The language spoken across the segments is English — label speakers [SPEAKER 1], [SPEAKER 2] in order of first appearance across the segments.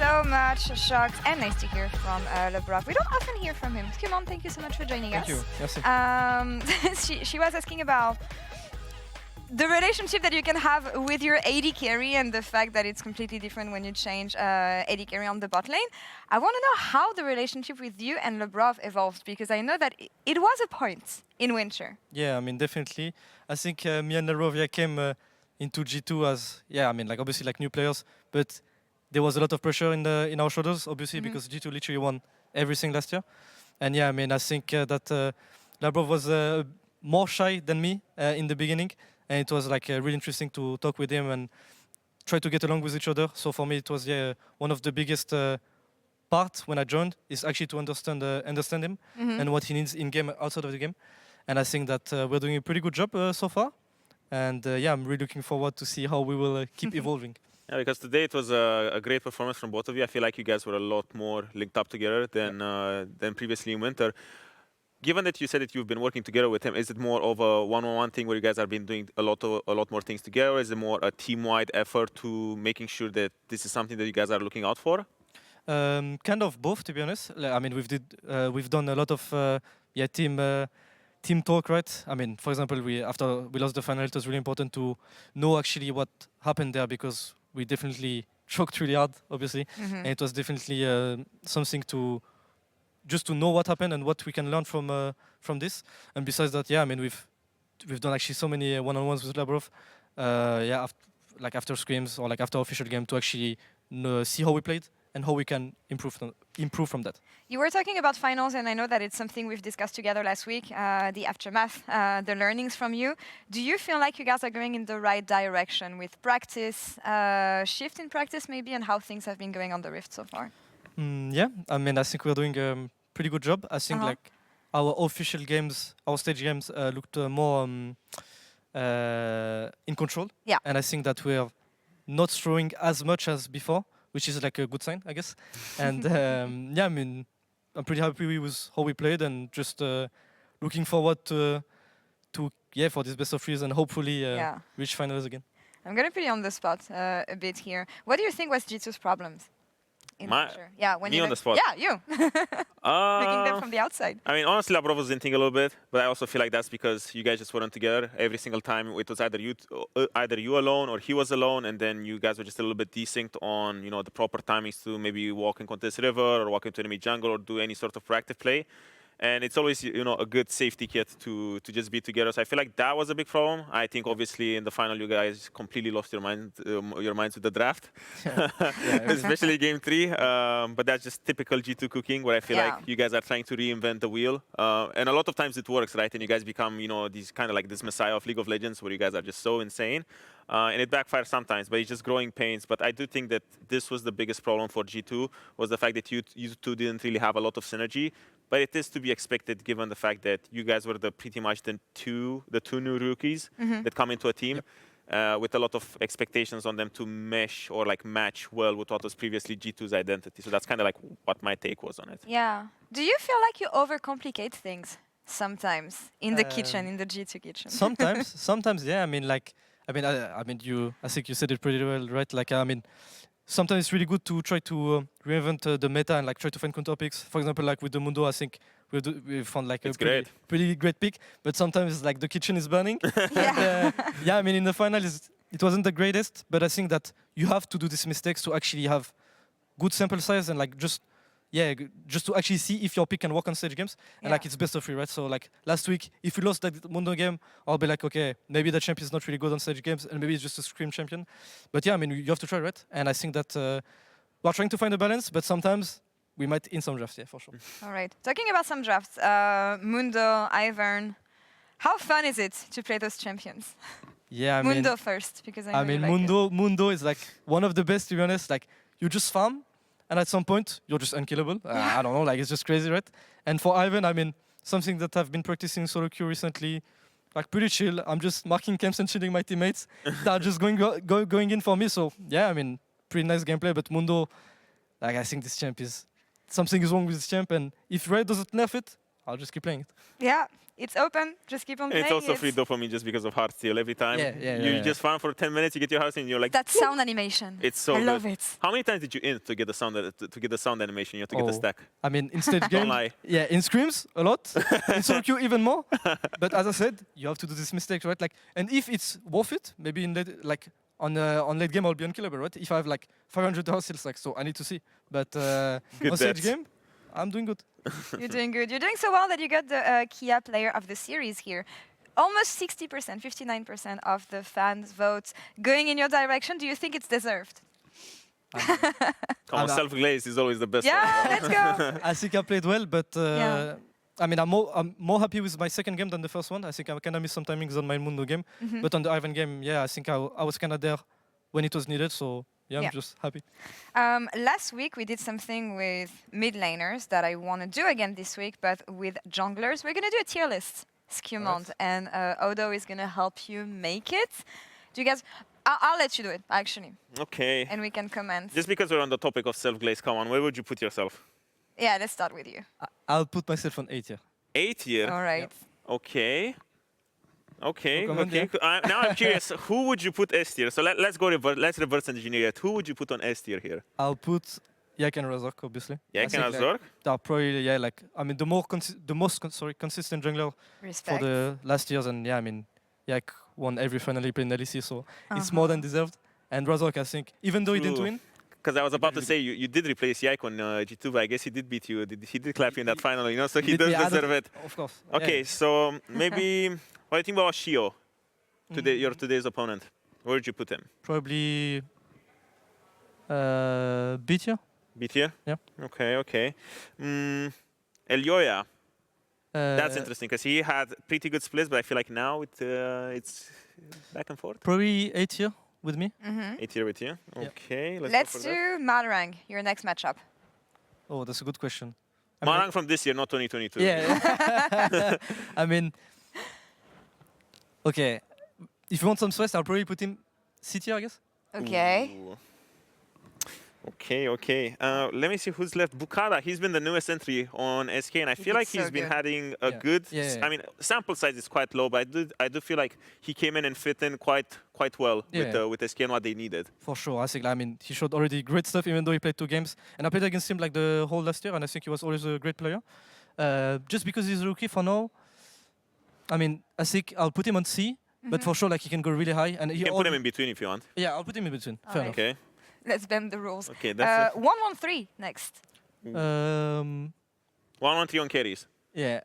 [SPEAKER 1] so much. Shocked and nice to hear from Laure. We don't often hear from him. Skewmond, thank you so much for joining us.
[SPEAKER 2] Thank
[SPEAKER 1] you. She was asking about the relationship that you can have with your AD carry and the fact that it's completely different when you change AD carry on the bot lane. I want to know how the relationship with you and Laure evolved, because I know that it was a point in winter.
[SPEAKER 2] Yeah, I mean, definitely. I think me and Laure came into G2 as, obviously like new players, but there was a lot of pressure in our shoulders, obviously, because G2 literally won everything last year. And yeah, I mean, I think that Laure was more shy than me in the beginning. And it was like really interesting to talk with him and try to get along with each other. So for me, it was one of the biggest parts when I joined is actually to understand him and what he needs in game, outside of the game. And I think that we're doing a pretty good job so far. And I'm really looking forward to see how we will keep evolving.
[SPEAKER 3] Yeah, because today it was a great performance from both of you. I feel like you guys were a lot more linked up together than previously in winter. Given that you said that you've been working together with him, is it more of a one-on-one thing where you guys have been doing a lot more things together? Or is it more a team-wide effort to making sure that this is something that you guys are looking out for?
[SPEAKER 2] Kind of both, to be honest. I mean, we've done a lot of team talk, right? I mean, for example, after we lost the final, it was really important to know actually what happened there, because we definitely choked really hard, obviously, and it was definitely something to just to know what happened and what we can learn from this. And besides that, I mean, we've done actually so many one-on-ones with Laure, after scrims or like after official game to actually see how we played and how we can improve from that.
[SPEAKER 1] You were talking about finals, and I know that it's something we've discussed together last week, the aftermath, the learnings from you. Do you feel like you guys are going in the right direction with practice, shift in practice maybe, and how things have been going on the Rift so far?
[SPEAKER 2] Yeah, I mean, I think we're doing a pretty good job. I think like our official games, our stage games looked more in control.
[SPEAKER 1] Yeah.
[SPEAKER 2] And I think that we're not throwing as much as before, which is like a good sign, I guess. And I mean, I'm pretty happy with how we played, and just looking forward to for this best of threes and hopefully reach finals again.
[SPEAKER 1] I'm going to put you on the spot a bit here. What do you think was G2's problems?
[SPEAKER 3] Me on the spot.
[SPEAKER 1] Yeah, you. Looking them from the outside.
[SPEAKER 3] I mean, honestly, Laure was hinting a little bit, but I also feel like that's because you guys just weren't together every single time. It was either you alone or he was alone, and then you guys were just a little bit desynced on the proper timings to maybe walk in contest river or walk into enemy jungle or do any sort of proactive play. And it's always a good safety kit to just be together. So I feel like that was a big problem. I think obviously in the final you guys completely lost your minds with the draft, especially game 3. But that's just typical G2 cooking, where I feel like you guys are trying to reinvent the wheel, and a lot of times it works, right? And you guys become these kind of like this messiah of League of Legends, where you guys are just so insane. And it backfires sometimes, but it's just growing pains. But I do think that this was the biggest problem for G2, was the fact that you two didn't really have a lot of synergy. But it is to be expected, given the fact that you guys were pretty much the two new rookies that come into a team with a lot of expectations on them to mesh or like match well with what was previously G2's identity. So that's kind of like what my take was on it.
[SPEAKER 1] Yeah. Do you feel like you overcomplicate things sometimes in the kitchen, in the G2 kitchen?
[SPEAKER 2] Sometimes, yeah. I think you said it pretty well, right? Like, I mean, sometimes it's really good to try to reinvent the meta and like try to find counter picks. For example, like with the Mundo, I think we found like a pretty great pick. But sometimes like the kitchen is burning. I mean, in the final, it wasn't the greatest, but I think that you have to do these mistakes to actually have good sample size and like just to actually see if your pick can work on stage games. And like it's best of 3, right? So like last week, if we lost that Mundo game, I'll be like, okay, maybe the champion is not really good on stage games, and maybe it's just a scrim champion. But yeah, I mean, you have to try, right? And I think that we're trying to find a balance, but sometimes we might in some drafts, for sure.
[SPEAKER 1] All right. Talking about some drafts, Mundo, Ivern, how fun is it to play those champions?
[SPEAKER 2] Yeah, I mean,
[SPEAKER 1] Mundo first, because I know
[SPEAKER 2] Mundo is like one of the best, to be honest. Like you just farm, and at some point, you're just unkillable. I don't know, like it's just crazy, right? And for Ivan, I mean, something that I've been practicing solo queue recently, like pretty chill. I'm just marking camps and shielding my teammates that are just going in for me. So yeah, I mean, pretty nice gameplay. But Mundo, like I think this champ something is wrong with this champ. And if Red doesn't nerf it, I'll just keep playing it.
[SPEAKER 1] Yeah, it's open. Just keep on
[SPEAKER 3] And
[SPEAKER 1] playing.
[SPEAKER 3] it's also free dopamine just because of heart steal every time. You just farm for 10 minutes, you get your heart steal, and you're like.
[SPEAKER 1] That sound animation.
[SPEAKER 3] It's so
[SPEAKER 1] I
[SPEAKER 3] good.
[SPEAKER 1] love it.
[SPEAKER 3] How many times did you to get the sound to get the sound animation? You have to get the stack.
[SPEAKER 2] I mean, in stage
[SPEAKER 3] Don't
[SPEAKER 2] game,
[SPEAKER 3] lie.
[SPEAKER 2] yeah, in scrims a lot, in solo queue even more. But as I said, you have to do this mistake, right? Like, and if it's worth it, maybe in late, like on late game I'll be unkillable, right? If I have like 500 health steals, like, so I need to see. But on stage game, I'm doing good.
[SPEAKER 1] You're doing good. You're doing so well that you got the Kia Player of the Series here. Almost 60%, 59% of the fans' votes going in your direction. Do you think it's deserved?
[SPEAKER 3] Come on, self-glaze is always the best.
[SPEAKER 1] Yeah, let's go.
[SPEAKER 2] I think I played well, but I mean, I'm more happy with my second game than the first one. I think I kind of missed some timings on my Mundo game. But on the Ivan game, yeah, I think I was kind of there when it was needed. So yeah, I'm just happy.
[SPEAKER 1] Last week, we did something with mid laners that I want to do again this week, but with junglers. We're going to do a tier list, Skewmond, and Odo is going to help you make it. Do you guys... I'll let you do it, actually.
[SPEAKER 3] Okay.
[SPEAKER 1] And we can comment.
[SPEAKER 3] Just because we're on the topic of self-glaze, come on, where would you put yourself?
[SPEAKER 1] Yeah, let's start with you.
[SPEAKER 2] I'll put myself on 8 tier.
[SPEAKER 3] 8 tier?
[SPEAKER 1] All right.
[SPEAKER 3] Yeah. Okay. Okay,
[SPEAKER 2] comment,
[SPEAKER 3] okay. Now I'm curious, who would you put S tier? So let's go let's reverse engineer it. Who would you put on S tier here?
[SPEAKER 2] I'll put Yak and Razork, obviously.
[SPEAKER 3] Yak and Razork?
[SPEAKER 2] They're probably, yeah, like, I mean, the most consistent jungler
[SPEAKER 1] Respect.
[SPEAKER 2] for the last years. And yeah, I mean, Yak won every final he played in LEC, so it's more than deserved. And Razork, I think, even though he didn't win.
[SPEAKER 3] Because I was about to say, you did replace Yak on G2, but I guess he did beat you. He did clap you in that final, you know, so he does deserve it.
[SPEAKER 2] Of course.
[SPEAKER 3] Okay,
[SPEAKER 2] yeah.
[SPEAKER 3] So maybe, what do you think about Shio, your today's opponent? Where would you put him?
[SPEAKER 2] Probably B tier.
[SPEAKER 3] B tier?
[SPEAKER 2] Yeah.
[SPEAKER 3] Okay, okay. Elyoya. That's interesting, because he had pretty good splits, but I feel like now it's back and forth.
[SPEAKER 2] Probably 8 tier with me.
[SPEAKER 3] 8 tier with you. Okay,
[SPEAKER 1] let's do Malarang, your next matchup.
[SPEAKER 2] Oh, that's a good question.
[SPEAKER 3] Malarang from this year, not 2022.
[SPEAKER 2] Yeah. I mean, okay. If you want some stress, I'll probably put him C tier, I guess.
[SPEAKER 1] Okay.
[SPEAKER 3] Ooh. Okay, okay. Let me see who's left. Bukara, he's been the newest entry on SK, and I feel like he's been having a good. I mean, sample size is quite low, but I do feel like he came in and fit in quite well with SK and what they needed.
[SPEAKER 2] For sure, I think. I mean, he showed already great stuff, even though he played 2 games, and I played against him like the whole last year, and I think he was always a great player. Just because he's a rookie for now, I mean, I think I'll put him on C, but for sure, like he can go really high, and
[SPEAKER 3] you can put him in between if you want.
[SPEAKER 2] Yeah, I'll put him in between. Fair enough.
[SPEAKER 3] Okay.
[SPEAKER 1] Let's bend the rules.
[SPEAKER 3] Okay, that's
[SPEAKER 1] 1-1-3 next.
[SPEAKER 3] 1-1-3 on carries.
[SPEAKER 2] Yeah,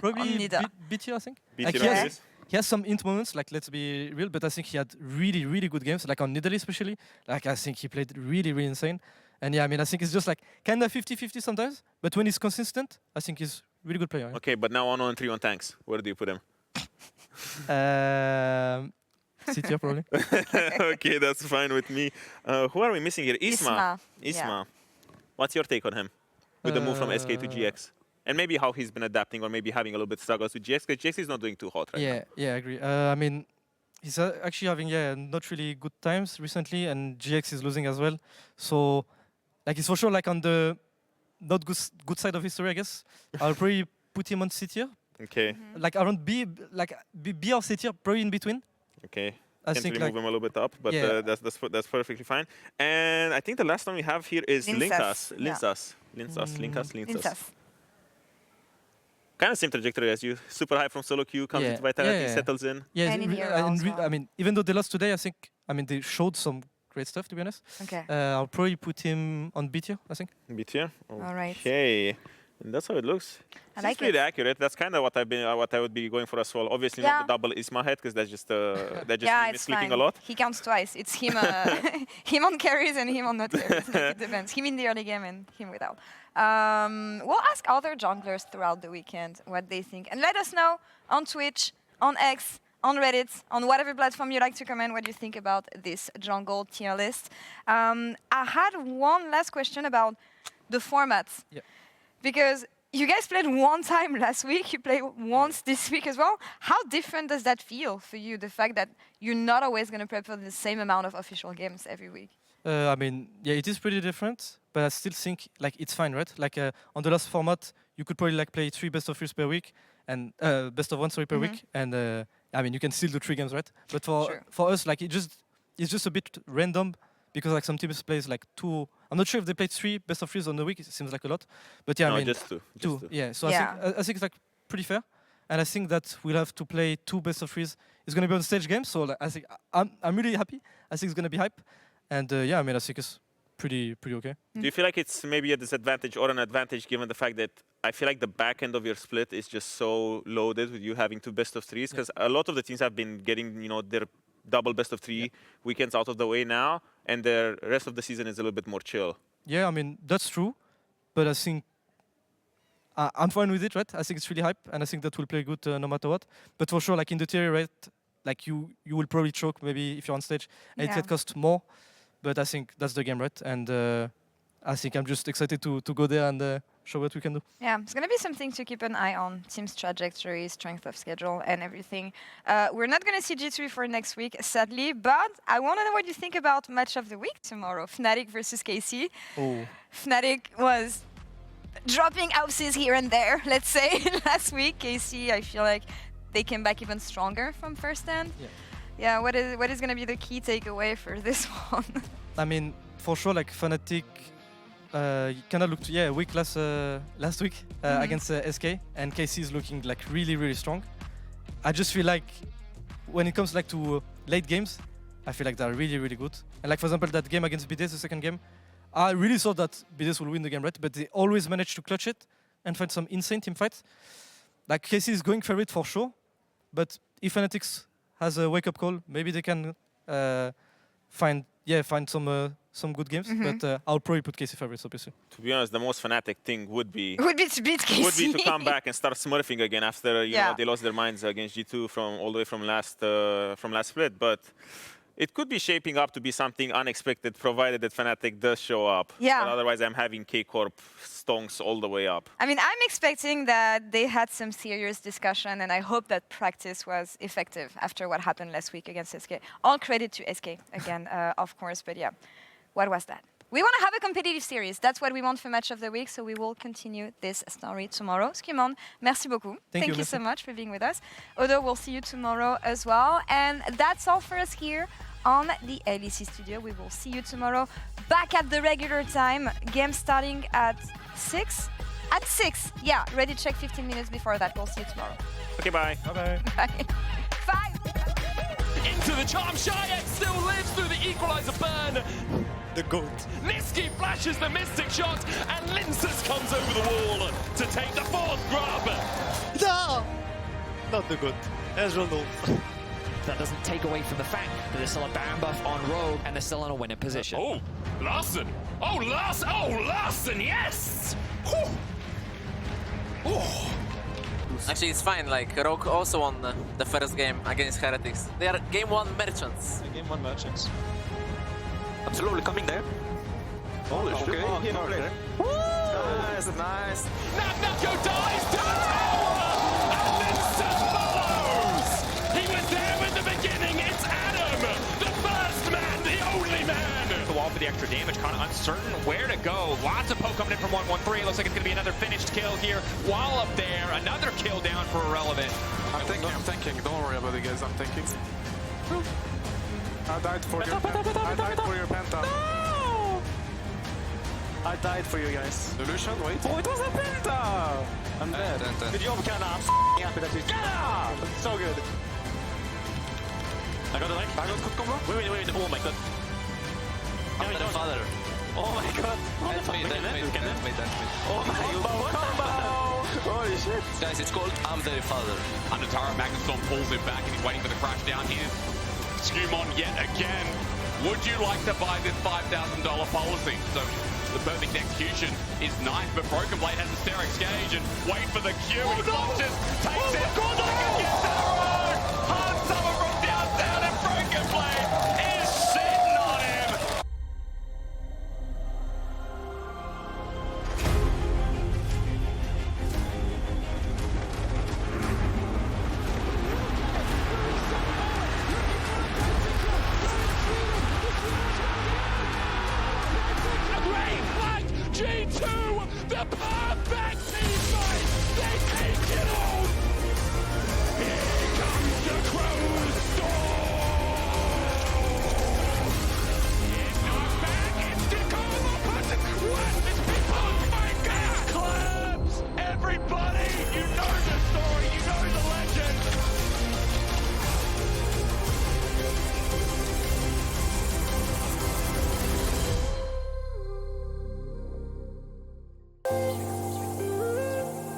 [SPEAKER 2] probably B tier, I think.
[SPEAKER 3] B
[SPEAKER 2] Like
[SPEAKER 3] tier.
[SPEAKER 2] he has some int moments, like let's be real, but I think he had really, really good games, like on Nidalee especially. Like I think he played really, really insane. And yeah, I mean, I think it's just like kind of 50-50 sometimes, but when he's consistent, I think he's a really good player. Yeah.
[SPEAKER 3] Okay, but now 1-1-3 on tanks. Where do you put him?
[SPEAKER 2] C tier probably.
[SPEAKER 3] Okay, that's fine with me. Who are we missing here? Isma.
[SPEAKER 1] Yeah.
[SPEAKER 3] What's your take on him? With the move from SK to GX? And maybe how he's been adapting or maybe having a little bit of struggles with GX, because GX is not doing too hot right now.
[SPEAKER 2] Yeah, I agree. I mean, he's actually having not really good times recently, and GX is losing as well. So, like, he's for sure like on the not good side of history, I guess. I'll probably put him on C tier.
[SPEAKER 3] Okay.
[SPEAKER 2] Like around B or C tier, probably in between.
[SPEAKER 3] Okay.
[SPEAKER 2] I
[SPEAKER 3] Can't
[SPEAKER 2] think
[SPEAKER 3] really move him a little bit up, but that's perfectly fine. And I think the last one we have here is Linsas. Kind of same trajectory as you. Super high from solo queue, comes into Vitality, settles in.
[SPEAKER 2] Yeah,
[SPEAKER 1] well.
[SPEAKER 2] I mean, even though they lost today, I think, I mean, they showed some great stuff, to be honest.
[SPEAKER 1] Okay.
[SPEAKER 2] I'll probably put him on B tier, I think.
[SPEAKER 3] B tier?
[SPEAKER 1] All right.
[SPEAKER 3] Okay. And that's how it looks. It's pretty accurate. That's kind of what I would be going for as well. Obviously not the double Isma head, because that's just me clicking a lot.
[SPEAKER 1] He counts twice. It's him him on carries and him on not carries. It depends. Him in the early game and him without. We'll ask other junglers throughout the weekend what they think. And let us know on Twitch, on X, on Reddit, on whatever platform you like to comment what you think about this jungle tier list. I had one last question about the formats.
[SPEAKER 2] Yeah.
[SPEAKER 1] Because you guys played one time last week, you played once this week as well. How different does that feel for you, the fact that you're not always going to prep for the same amount of official games every week?
[SPEAKER 2] I mean, yeah, it is pretty different, but I still think like it's fine, right? Like on the last format, you could probably like play 3 best of 3s per week and best of 1 per week, and I mean you can still do 3 games, right? But for us, like it's just a bit random because like some teams plays like 2. I'm not sure if they played 3 best of 3s on the week. It seems like a lot, but yeah,
[SPEAKER 3] No,
[SPEAKER 2] I mean
[SPEAKER 3] just two.
[SPEAKER 2] Yeah, so
[SPEAKER 1] Yeah.
[SPEAKER 2] I think it's like pretty fair, and I think that we'll have to play 2 best of 3s. It's gonna be on stage game, so like, I think I'm really happy. I think it's gonna be hype, and yeah, I mean I think it's pretty okay.
[SPEAKER 3] Do you feel like it's maybe a disadvantage or an advantage given the fact that I feel like the back end of your split is just so loaded with you having 2 best of 3s? Because a lot of the teams have been getting, you know, their double best of 3 weekends out of the way now, and the rest of the season is a little bit more chill.
[SPEAKER 2] Yeah, I mean that's true, but I think I'm fine with it, right? I think it's really hype, and I think that will play good no matter what. But for sure, like in the theory, right, like you will probably choke maybe if you're on stage, and it can cost more. But I think that's the game, right? And I think I'm just excited to go there and show what we can do.
[SPEAKER 1] Yeah, it's going to be something to keep an eye on. Team's trajectory, strength of schedule, and everything. We're not going to see G3 for next week, sadly, but I want to know what you think about match of the week tomorrow, Fnatic versus KC.
[SPEAKER 2] Oh.
[SPEAKER 1] Fnatic was dropping houses here and there, let's say, last week. KC, I feel like they came back even stronger from first end. Yeah, what is going to be the key takeaway for this one?
[SPEAKER 2] I mean, for sure, like Fnatic kind of looked weak last week against SK, and KC is looking like really strong. I just feel like when it comes like to late games, I feel like they're really good. And like for example, that game against BDS, the second game, I really thought that BDS will win the game, right? But they always manage to clutch it and find some insane team fights. Like KC is going for it for sure, but if Fnatic has a wake-up call, maybe they can find some good games. But I'll probably put KC favorites, obviously.
[SPEAKER 3] To be honest, the most Fnatic thing would be
[SPEAKER 1] to beat KC.
[SPEAKER 3] Would be to come back and start smurfing again after you know they lost their minds against G2 from all the way from last split. But it could be shaping up to be something unexpected, provided that Fnatic does show up.
[SPEAKER 1] Yeah.
[SPEAKER 3] But otherwise, I'm having K-Corp stonks all the way up.
[SPEAKER 1] I mean, I'm expecting that they had some serious discussion, and I hope that practice was effective after what happened last week against SK. All credit to SK again, of course. But yeah, what was that? We want to have a competitive series. That's what we want for Match of the Week, so we will continue this story tomorrow. Skewmond, merci beaucoup. Thank you so much for being with us. Odo, we'll see you tomorrow as well. And that's all for us here on the LEC studio. We will see you tomorrow back at the regular time. Game starting at 6? At 6, yeah. Ready check 15 minutes before that. We'll see you tomorrow.
[SPEAKER 3] Okay, bye.
[SPEAKER 2] Bye-bye.
[SPEAKER 1] Bye. 5.
[SPEAKER 4] Into the charm, Shyek still lives through the equalizer burn.
[SPEAKER 5] The GOAT.
[SPEAKER 4] Niski flashes the Mystic shot, and Linces comes over the wall to take the 4th grub.
[SPEAKER 5] No! Not the GOAT. Ezreal no.
[SPEAKER 6] That doesn't take away from the fact that there's still a Baron buff on Rogue and they're still in a winning position.
[SPEAKER 4] Oh, Larson. Oh, Larson. Oh, Larson, yes! Whew. Oh.
[SPEAKER 7] Actually, it's fine. Like, Rogue also won the first game against Heretics. They are game 1 merchants.
[SPEAKER 5] Game 1 merchants.
[SPEAKER 8] I'm slowly coming there.
[SPEAKER 5] Holy shit.
[SPEAKER 8] Okay.
[SPEAKER 7] Nice, nice.
[SPEAKER 4] Nako dies to the tower, and Linces follows. He was there in the beginning. It's Adam, the first man, the only man.
[SPEAKER 9] The wall for the extra damage, kind of uncertain where to go. Lots of poke coming in from 1-1-3. Looks like it's going to be another finished kill here. While up there, another kill down for Irrelevant.
[SPEAKER 10] I'm thinking. Don't worry about it, guys. I'm thinking. I died for your penta.
[SPEAKER 5] No! I died for you guys.
[SPEAKER 10] Solution, wait.
[SPEAKER 5] Oh, it was a penta! I'm dead. Good job, Kana. I'm happy that we... Kana! So good. I got the leg. I got good combo. Wait. Oh my god.
[SPEAKER 7] I'm the father.
[SPEAKER 5] Oh my god.
[SPEAKER 7] That's me.
[SPEAKER 5] Oh my god. Combo! Holy shit.
[SPEAKER 7] Guys, it's called I'm the father.
[SPEAKER 9] Undertara, Magnustorm pulls him back and he's waiting for the crash down here. Skewmond yet again. Would you like to buy this $5,000 policy? So the perfect execution is nice, but Broken Blade has a Sterix gauge and wait for the Q. He launches, takes it, Gorgon gets arrow! Hard summer from downtown and Broken Blade is sitting on him!
[SPEAKER 4] Green flag G2, the